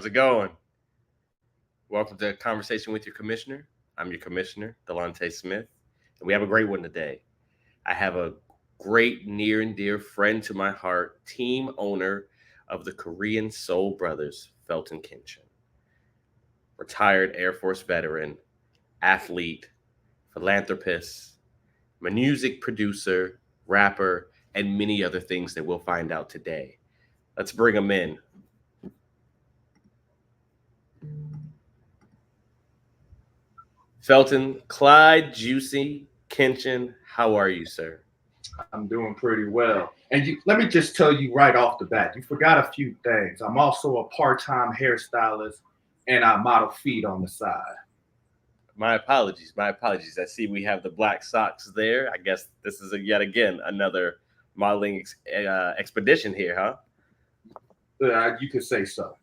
How's it going? Welcome to Conversation with Your Commissioner. I'm your commissioner, Delonte Smith, and we have a great one today. I have a great, near and dear friend to my heart, team owner of the Korean Seoul Brothers, Felton Kinchen, retired Air Force veteran, athlete, philanthropist, music producer, rapper, and many other things that we'll find out today. Let's bring him in. Felton Clyde Juicy Kinchen, how are you, sir? I'm doing pretty well. And let me just tell you right off the bat, you forgot a few things. I'm also a part-time hairstylist and I model feet on the side. My apologies. My apologies. I see we have the black socks there. I guess this is yet again another modeling expedition here, huh? You could say so.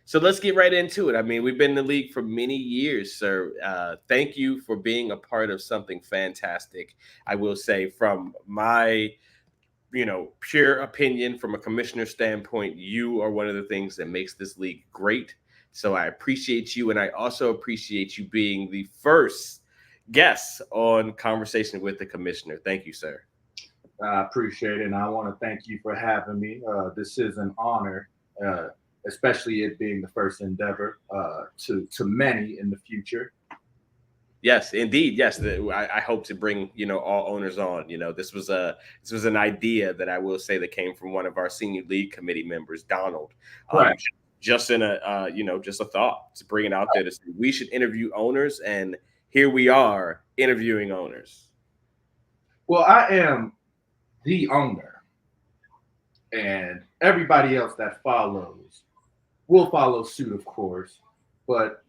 So let's get right into it. I mean, we've been in the league for many years, sir. Thank you for being a part of something fantastic. I will say, from my, pure opinion, from a commissioner standpoint, you are one of the things that makes this league great. So I appreciate you, and I also appreciate you being the first guest on Conversation with the Commissioner. Thank you, sir. I appreciate it, and I want to thank you for having me. This is an honor, especially it being the first endeavor to many in the future. Yes, indeed. Yes, I hope to bring all owners on. This was an idea that I will say that came from one of our senior league committee members, Donald. Right. Just in a just a thought to bring it out there to say we should interview owners, and here we are interviewing owners. Well, I am the owner, and everybody else that follows will follow suit, of course. But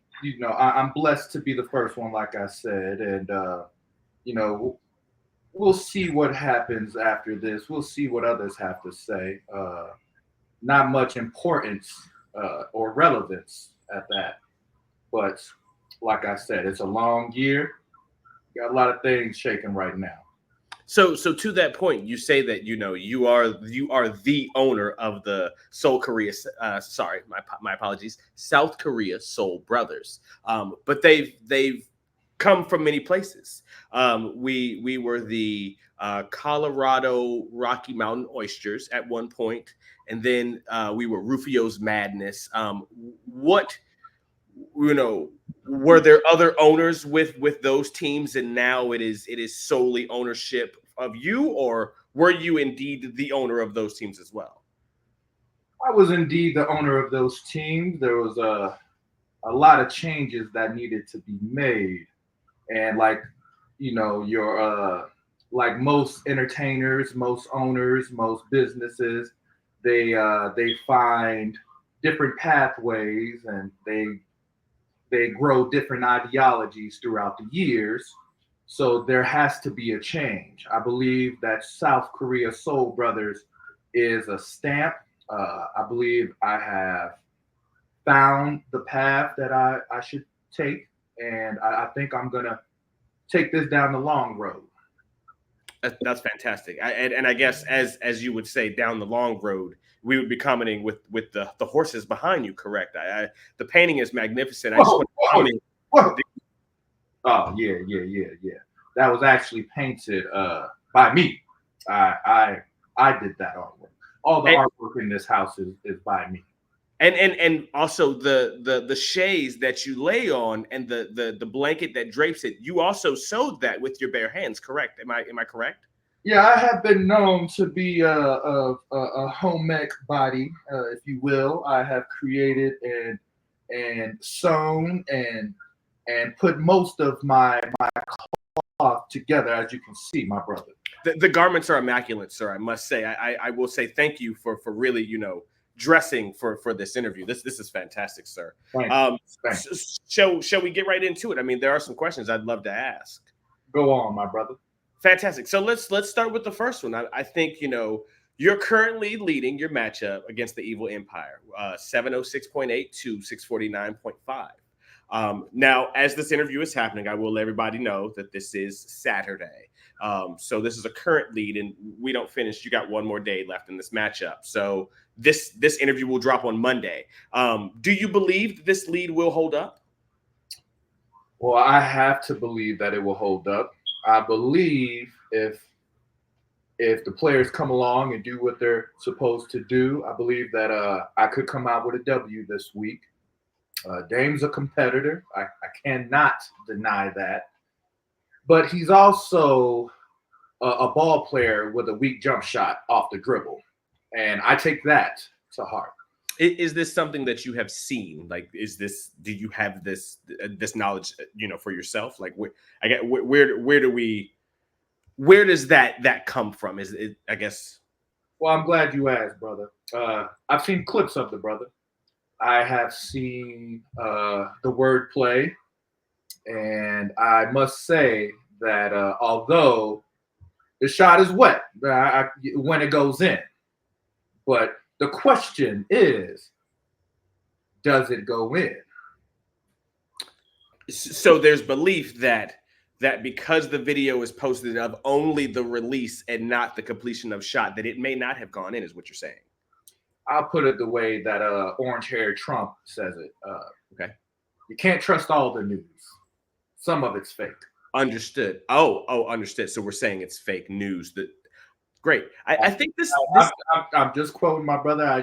I'm blessed to be the first one, like I said, and you know, we'll see what happens after this. We'll see what others have to say. Not much importance or relevance at that, but like I said, it's a long year. Got a lot of things shaking right now. So to that point, you say that you are the owner of the Seoul Korea. Sorry, my apologies. South Korea Seoul Brothers. But they've come from many places. We were the Colorado Rocky Mountain Oysters at one point, and then we were Rufio's Madness. What were there other owners with those teams, and now it is solely ownership of you, or were you indeed the owner of those teams as well? I was indeed the owner of those teams. There was a lot of changes that needed to be made, and your like most entertainers, most owners, most businesses, they find different pathways and they grow different ideologies throughout the years. So there has to be a change. I believe that South Korea Seoul Brothers is a stamp. I believe I have found the path that I should take, and I think I'm gonna take this down the long road. That's fantastic. And I guess as you would say, down the long road, we would be commenting with the horses behind you. Correct. The painting is magnificent. I just want to comment. Whoa. Oh yeah. That was actually painted by me. I did that artwork. All the artwork in this house is by me. And also the shades that you lay on and the blanket that drapes it, you also sewed that with your bare hands, correct? Am I correct? Yeah, I have been known to be a home ec body, if you will. I have created and sewn and put most of my cloth together, as you can see, my brother. The garments are immaculate, sir. I must say. I will say thank you for really dressing for this interview. This is fantastic, sir. Thanks. Shall we get right into it? I mean, there are some questions I'd love to ask. Go on, my brother. Fantastic. So let's start with the first one. I think you're currently leading your matchup against the Evil Empire, 706.8 to 649.5. Now, as this interview is happening, I will let everybody know that this is Saturday. So this is a current lead, and we don't finish. You got one more day left in this matchup. So this interview will drop on Monday. Do you believe this lead will hold up? Well, I have to believe that it will hold up. I believe if the players come along and do what they're supposed to do, I believe that I could come out with a W this week. Dame's a competitor. I cannot deny that. But he's also a ball player with a weak jump shot off the dribble. And I take that to heart. Is this something that you have seen? Like, do you have this knowledge, for yourself? Like, where does that come from? Is it, I guess. Well, I'm glad you asked, brother. I've seen clips of the brother. I have seen the wordplay, and I must say that although the shot is wet when it goes in, but the question is, does it go in? So there's belief that because the video is posted of only the release and not the completion of shot, that it may not have gone in, is what you're saying. I'll put it the way that orange-haired Trump says it. Okay. You can't trust all the news. Some of it's fake. Understood. Understood. So we're saying it's fake news. Great. I think this. I'm just quoting my brother. I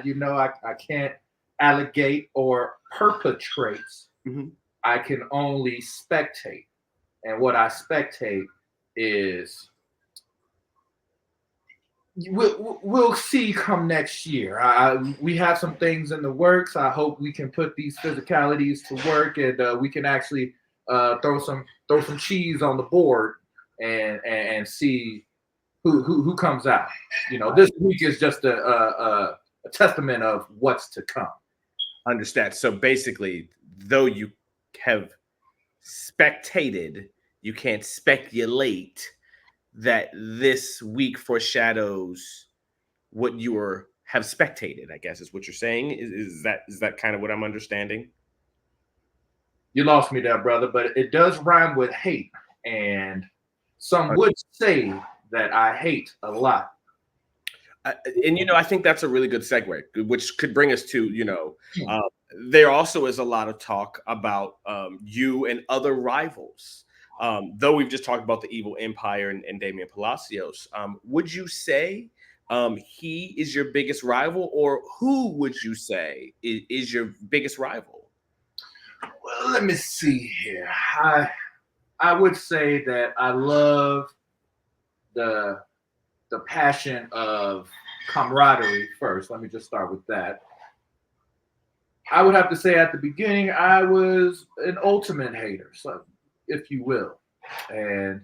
can't allegate or perpetrate. Mm-hmm. I can only spectate. And what I spectate is we'll see come next year. We have some things in the works. I hope we can put these physicalities to work, and we can actually throw some cheese on the board and see who comes out. This week is just a testament of what's to come. Understand. So basically, though you have spectated, you can't speculate that this week foreshadows what you have spectated, I guess is what you're saying. Is that kind of what I'm understanding? You lost me there, brother, but it does rhyme with hate. And some would say that I hate a lot. And I think that's a really good segue, which could bring us to, there also is a lot of talk about you and other rivals. Though we've just talked about the Evil Empire and Damian Palacios, would you say he is your biggest rival, or who would you say is your biggest rival? Well, let me see here. I would say that I love the passion of camaraderie first. Let me just start with that. I would have to say at the beginning, I was an ultimate hater, so if you will. And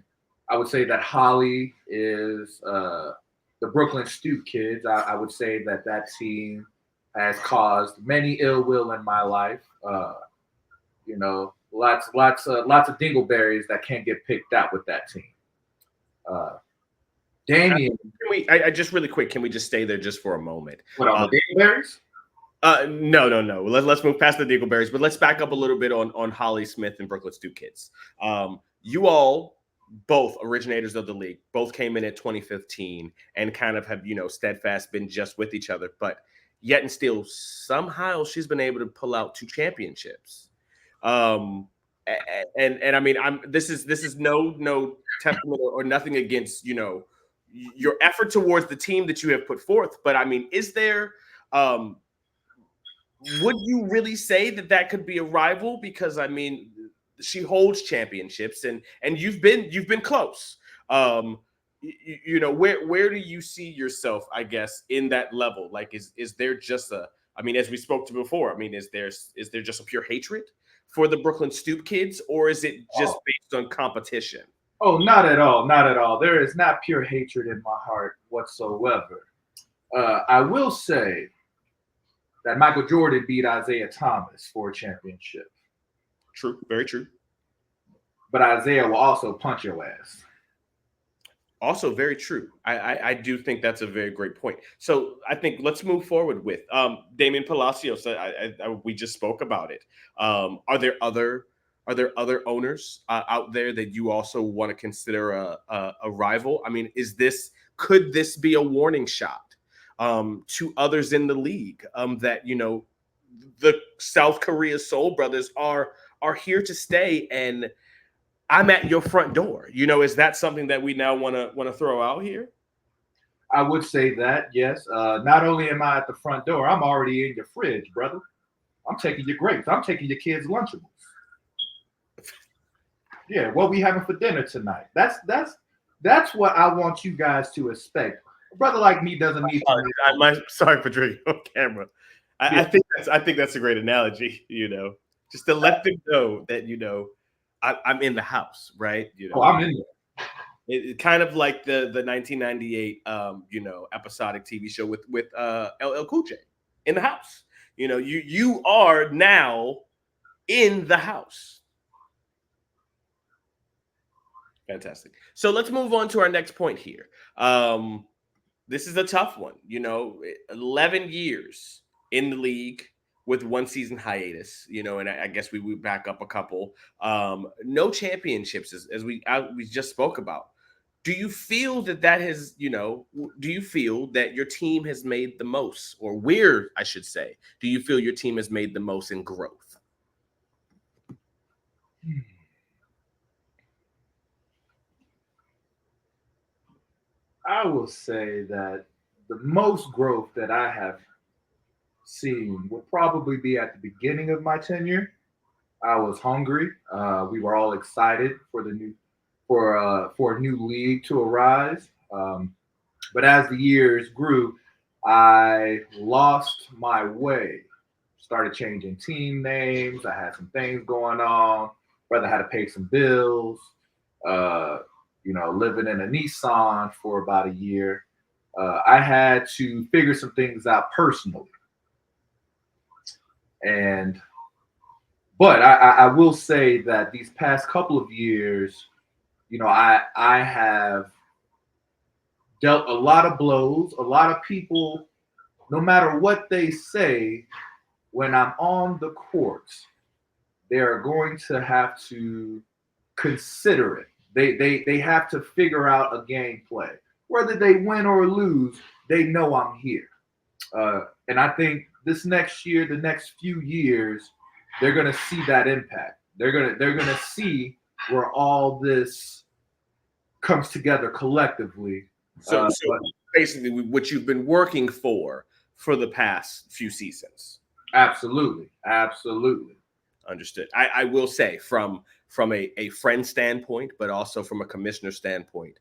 I would say that Holly is the Brooklyn Stoop Kids. I would say that team has caused many ill will in my life. Lots of dingleberries that can't get picked out with that team. Damian. I just really quick, can we just stay there just for a moment? What, on the dingleberries? No. Let's move past the dingleberries, but let's back up a little bit on Holly Smith and Brooklyn Stoop Kids. You all, both originators of the league, both came in at 2015 and kind of have, steadfast been just with each other, but yet and still somehow she's been able to pull out 2 championships. And I mean, this is no testament or nothing against, your effort towards the team that you have put forth. But I mean, is there, would you really say that could be a rival? Because I mean, she holds championships and you've been close. Where do you see yourself, I guess, in that level? Like, is there just as we spoke to before, I mean, is there just a pure hatred for the Brooklyn Stoop Kids, or is it just based on competition? Oh, not at all. Not at all. There is not pure hatred in my heart whatsoever. I will say that Michael Jordan beat Isaiah Thomas for a championship. True. Very true. But Isaiah will also punch your ass. Also very true. I do think that's a very great point. So I think let's move forward with Damian Palacios. We just spoke about it. Are there other Are there other owners out there that you also want to consider a rival? I mean, could this be a warning shot to others in the league that the South Korea Seoul Brothers are here to stay, and I'm at your front door? Is that something that we now want to throw out here? I would say that, yes. Not only am I at the front door, I'm already in your fridge, brother. I'm taking your grapes. I'm taking your kids' Lunchables. Yeah, what we having for dinner tonight? That's what I want you guys to expect. A brother like me doesn't need to. Sorry for drinking on camera. Yeah. I think that's a great analogy. Just to let them know that I'm in the house, right? Oh, I'm in there. It kind of like the 1998 episodic TV show with LL Cool J, In the House. You are now in the house. Fantastic. So let's move on to our next point here. This is a tough one. 11 years in the league with one season hiatus, and I guess we would back up a couple. No championships, as we just spoke about. Do you feel that has, do you feel that your team has made the most, or I should say, do you feel your team has made the most in growth? I will say that the most growth that I have seen would probably be at the beginning of my tenure. I was hungry. We were all excited for for a new league to arise. But as the years grew, I lost my way. Started changing team names. I had some things going on. Brother had to pay some bills. Uh, living in a Nissan for about a year. I had to figure some things out personally. And but I will say that these past couple of years, I have dealt a lot of blows. A lot of people, no matter what they say, when I'm on the court, they are going to have to consider it. They have to figure out a game play. Whether they win or lose, they know I'm here. And I think this next year, the next few years, they're gonna see that impact. They're gonna see where all this comes together collectively. So basically, what you've been working for the past few seasons. Absolutely, absolutely. Understood. I will say from a friend standpoint, but also from a commissioner standpoint,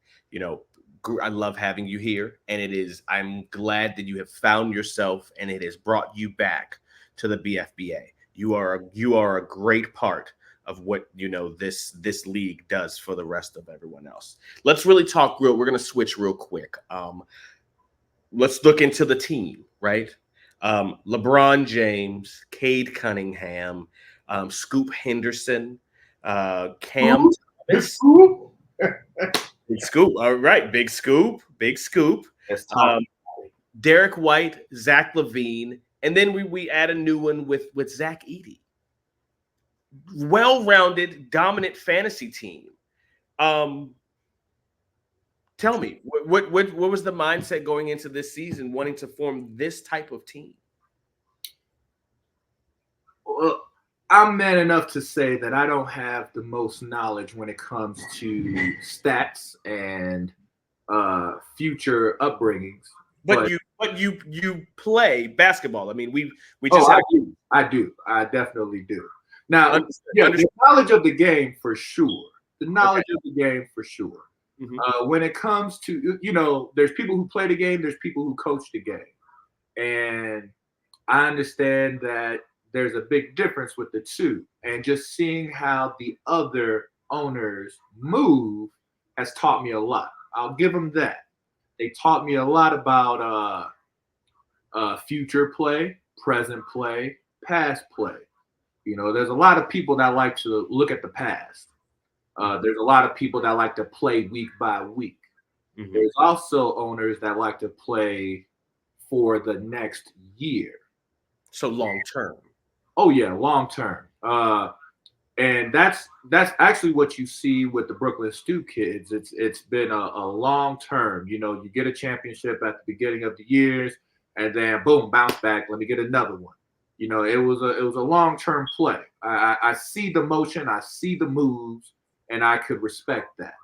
I love having you here, and I'm glad that you have found yourself, and it has brought you back to the BFBA. You are a great part of what this league does for the rest of everyone else. Let's really talk we're going to switch real quick. Let's look into the team, right? LeBron James, Cade Cunningham, Scoop Henderson, Cam Thomas. Big Scoop. All right. Big Scoop. Derek White, Zach LaVine. And then we add a new one with Zach Edey. Well-rounded, dominant fantasy team. Tell me, what was the mindset going into this season, wanting to form this type of team? Well, I'm man enough to say that I don't have the most knowledge when it comes to stats and future upbringings. But you play basketball. I mean, we just I do. I definitely do. Now, the knowledge of the game for sure. The knowledge of the game for sure. Mm-hmm. When it comes to, there's people who play the game, there's people who coach the game. And I understand that there's a big difference with the two. And just seeing how the other owners move has taught me a lot. I'll give them that. They taught me a lot about future play, present play, past play. There's a lot of people that like to look at the past. There's a lot of people that like to play week by week. Mm-hmm. There's also owners that like to play for the next year. So long term. Oh yeah, long term. And that's actually what you see with the Brooklyn Stew kids. It's been a long term. You know, you get a championship at the beginning of the years, and then boom, bounce back. Let me get another one. You know, it was a long term play. I see the motion, I see the moves, and I could respect that.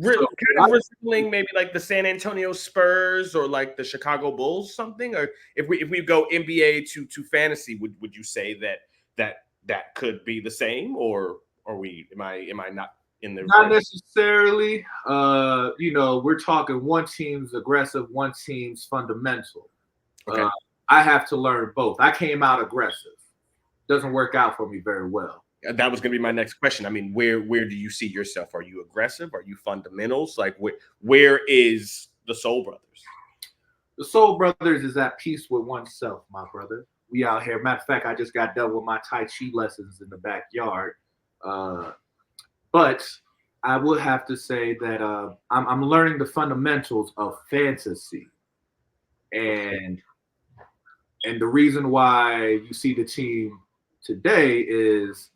Kind of resembling maybe like the San Antonio Spurs or like the Chicago Bulls, something. Or if we go NBA to fantasy, would you say that could be the same, or am I not in the not necessarily? You know, we're talking one team's aggressive, one team's fundamental. Okay. I have to learn both. I came out aggressive. Doesn't work out for me very well. That was going to be my next question. I mean, where do you see yourself? Are you aggressive? Are you fundamentals? Like, where is the Soul Brothers? The Soul Brothers is at peace with oneself, my brother. We out here. Matter of fact, I just got done with my Tai Chi lessons in the backyard. But I would have to say that I'm learning the fundamentals of fantasy, and the reason why you see the team today is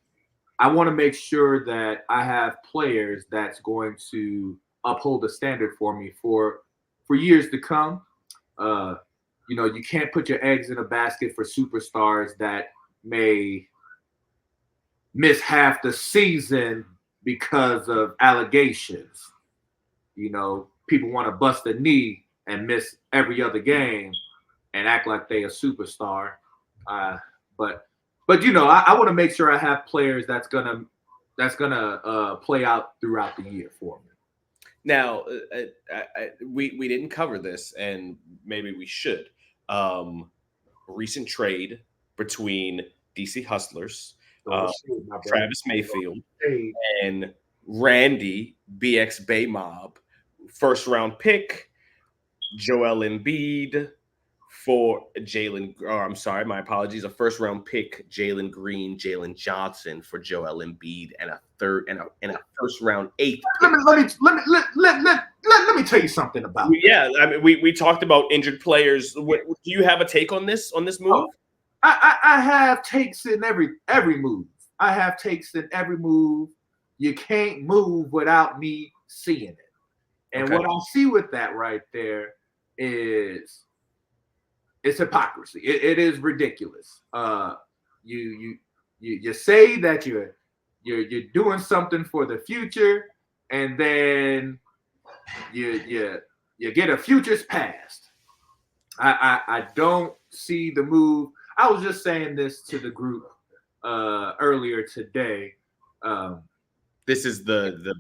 I want to make sure that I have players that's going to uphold the standard for me for years to come. You know, you can't put your eggs in a basket for superstars that may miss half the season because of allegations. You know, people want to bust a knee and miss every other game and act like they a superstar. But you know, I want to make sure I have players that's gonna play out throughout the year for me. Now, we didn't cover this, and maybe we should. Recent trade between DC Hustlers, Travis Mayfield, and Randy BXBA Mob, first round pick, Joel Embiid for Jalen. Oh, I'm sorry, my apologies. A first round pick, Jalen Green, Jalen Johnson for Joel Embiid, and a third and a first round eighth. Let me tell you something about. Yeah, I mean, we talked about injured players. Do you have a take on this move? Oh, I have takes in every move. I have takes in every move. You can't move without me seeing it. And what I see with that right there is it's hypocrisy. It is ridiculous. You say that you're doing something for the future, and then you get a future's past. I don't see the move. I was just saying this to the group earlier today. This is the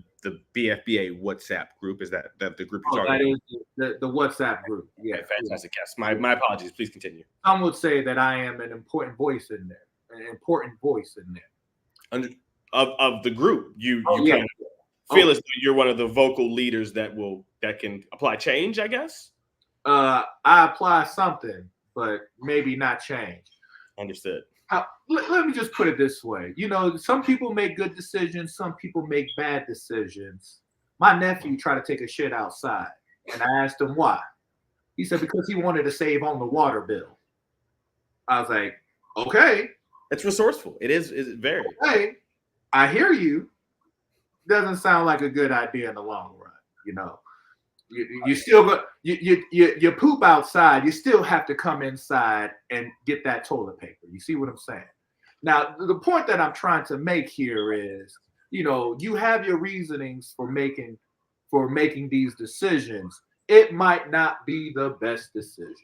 BFBA WhatsApp group. Is that the group you're talking about? That is the WhatsApp group. Yeah, okay, fantastic. Yes, my apologies. Please continue. Some would say that I am an important voice in there. An important voice in there. Of the group, you kind of feel as though you're one of the vocal leaders that can apply change, I guess. I apply something, but maybe not change. Understood. Let me just put it this way. You know, some people make good decisions. Some people make bad decisions. My nephew tried to take a shit outside, and I asked him why. He said because he wanted to save on the water bill. I was like, okay. It's resourceful. It is very. Okay, I hear you. Doesn't sound like a good idea in the long run. You know, you still go you poop outside. You still have to come inside and get that toilet paper. You see what I'm saying? Now, the point that I'm trying to make here is, you know, you have your reasonings for making these decisions. It might not be the best decision.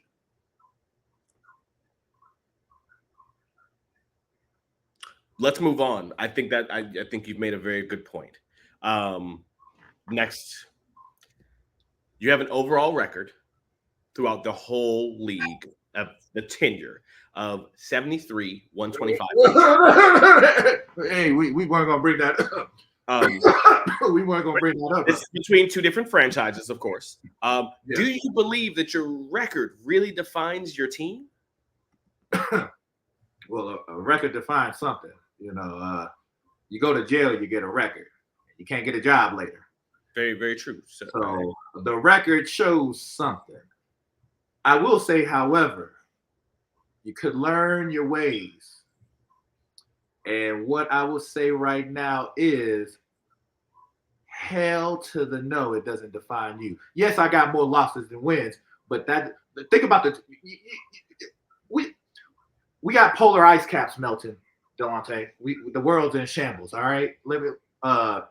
Let's move on. I think you've made a very good point. Next, you have an overall record throughout the whole league of the tenure of 73, 125. Hey, we weren't gonna bring that up. We weren't gonna bring that up. It's between two different franchises, of course. Yeah. Do you believe that your record really defines your team? Well, a record defines something. You know, you go to jail, you get a record. You can't get a job later. Very, very true. So the record shows something. I will say, however, you could learn your ways. And what I will say right now is hell to the no, it doesn't define you. Yes, I got more losses than wins, but think about we we got polar ice caps melting, Delonte. The world's in shambles. All right, uh,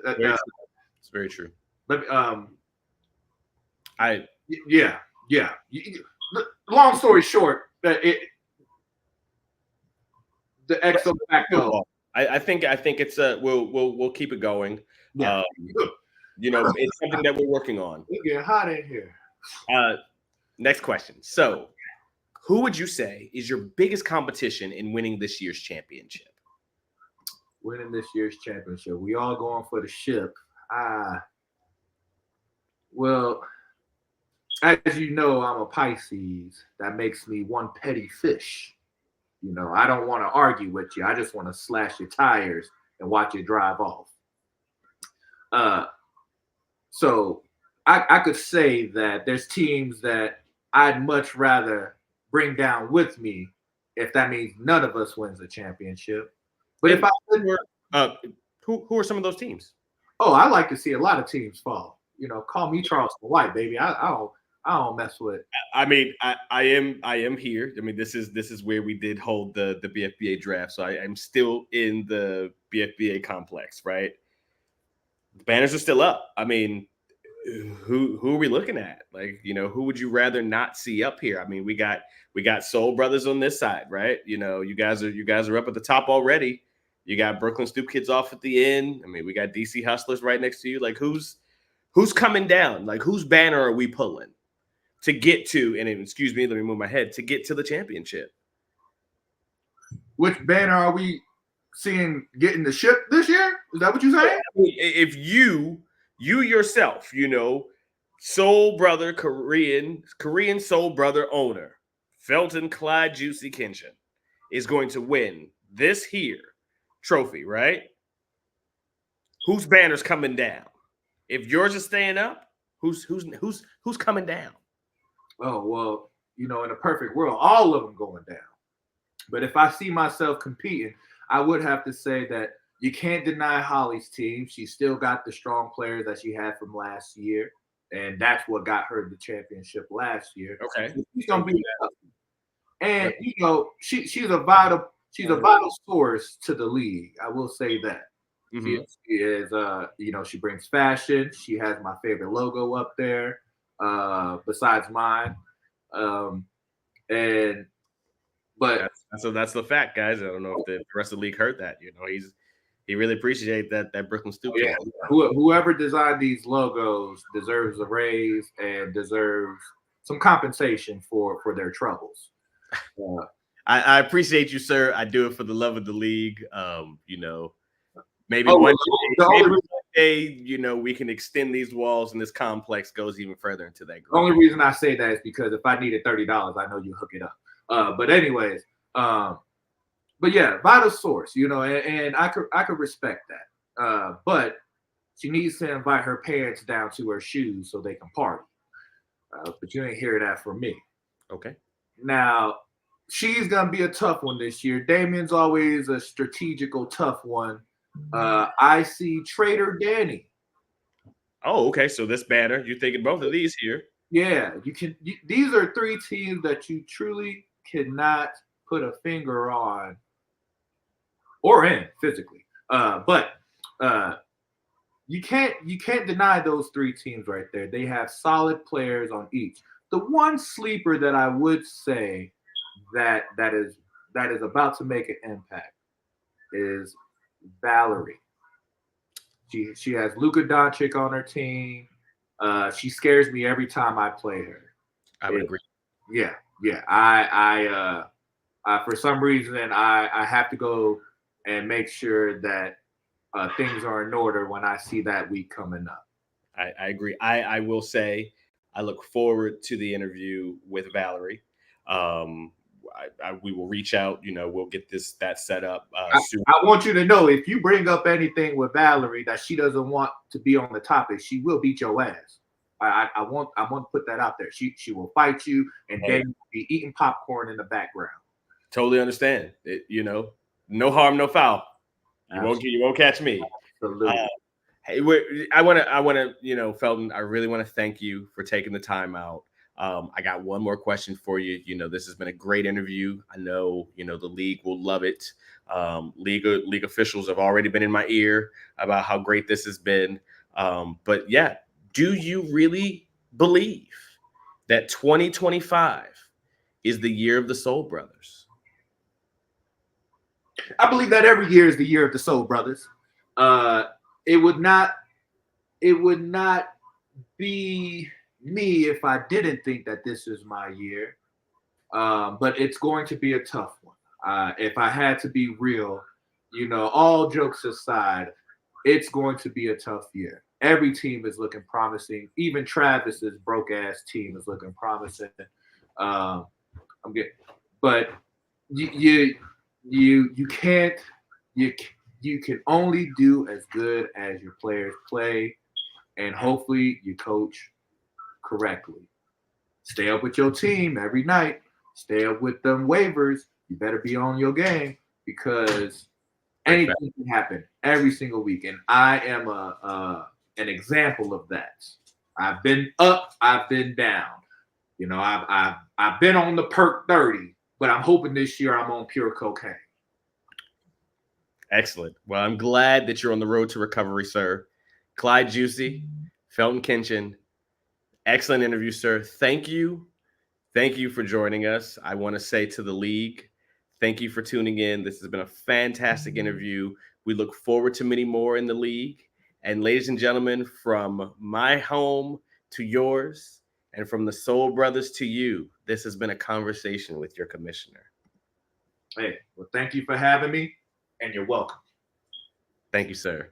Very true. It's very true. But I yeah. Long story short, the exo facto. I think it's we'll keep it going. Yeah. It's something that we're working on. It's getting hot in here. Next question. So, who would you say is your biggest competition in winning this year's championship? Winning this year's championship. We all going for the ship. Well, as you know, I'm a Pisces. That makes me one petty fish. I don't want to argue with you. I just want to slash your tires and watch you drive off. So I could say that there's teams that I'd much rather bring down with me if that means none of us wins the championship. But if who are some of those teams? Oh, I like to see a lot of teams fall. Call me Charleston White, baby. I don't mess with. I mean, I am here. I mean, this is where we did hold the BFBA draft, so I'm still in the BFBA complex, right? The banners are still up. I mean, who are we looking at? Like, who would you rather not see up here? I mean, we got Soul Brothers on this side, right? You guys are up at the top already. You got Brooklyn Stoop Kids off at the end. I mean, we got DC Hustlers right next to you. Like, who's coming down? Like, whose banner are we pulling to get to? And excuse me, let me move my head to get to the championship. Which banner are we seeing getting the ship this year? Is that what you're saying? If you yourself, Soul Brother, Korean Soul Brother owner, Felton Clyde Juicy Kinchen, is going to win this here trophy, right? Whose banner's coming down? If yours is staying up, who's coming down? Oh, well, in a perfect world, all of them going down. But if I see myself competing, I would have to say that you can't deny Holly's team. She still got the strong players that she had from last year, and that's what got her the championship last year. Okay, she's gonna be tough. And she's a vital source to the league. I will say that. Mm-hmm. She is she brings fashion. She has my favorite logo up there, besides mine. So that's the fact, guys. I don't know if the rest of the league heard that. He really appreciates that Brooklyn Stoop. Yeah. Whoever designed these logos deserves a raise and deserves some compensation for their troubles. I appreciate you, sir. I do it for the love of the league. Maybe one day, we can extend these walls and this complex goes even further into that group. The only reason I say that is because if I needed $30, I know you hook it up. But anyways, but yeah, vital source, and I could respect that. But she needs to invite her parents down to her shoes so they can party. But you ain't hear that from me. Okay. Now, she's gonna be a tough one this year. Damien's always a strategical tough one. I see Trader Danny. Oh, okay. So this banner, you're thinking both of these here. Yeah, these are three teams that you truly cannot put a finger on or in physically. But you can't deny those three teams right there. They have solid players on each. The one sleeper that I would say that is about to make an impact is Valerie. She has Luka Doncic on her team. She scares me every time I play her. I would agree. Yeah. I for some reason I have to go and make sure that things are in order when I see that week coming up. I agree. I will say I look forward to the interview with Valerie. We will reach out. We'll get that set up soon. I want you to know if you bring up anything with Valerie that she doesn't want to be on the topic, she will beat your ass. I want to put that out there. She will fight you, and then will be eating popcorn in the background. Totally understand. No harm, no foul. You won't catch me. Absolutely. Hey, I want to, Felton, I really want to thank you for taking the time out. I got one more question for you. This has been a great interview. I know, the league will love it. League officials have already been in my ear about how great this has been. But yeah, do you really believe that 2025 is the year of the Soul Brothers? I believe that every year is the year of the Soul Brothers. Uh, it would not be me if I didn't think that this is my year. But it's going to be a tough one. If I had to be real, all jokes aside, it's going to be a tough year. Every team is looking promising. Even Travis's broke ass team is looking promising. Um, I'm getting, but you you can't you you can only do as good as your players play, and hopefully you coach correctly. Stay up with your team every night. Stay up with them waivers. You better be on your game because anything can happen every single week, and I am an example of that. I've been up, I've been down. I've been on the perk 30, but I'm hoping this year I'm on pure cocaine. Excellent. Well, I'm glad that you're on the road to recovery, sir. Clyde Juicy, Felton Kinchen, excellent interview, sir. Thank you. Thank you for joining us. I want to say to the league, thank you for tuning in. This has been a fantastic interview. We look forward to many more in the league. And ladies and gentlemen, from my home to yours, and from the Soul Brothers to you, this has been a conversation with your commissioner. Hey, well, thank you for having me, and you're welcome. Thank you, sir.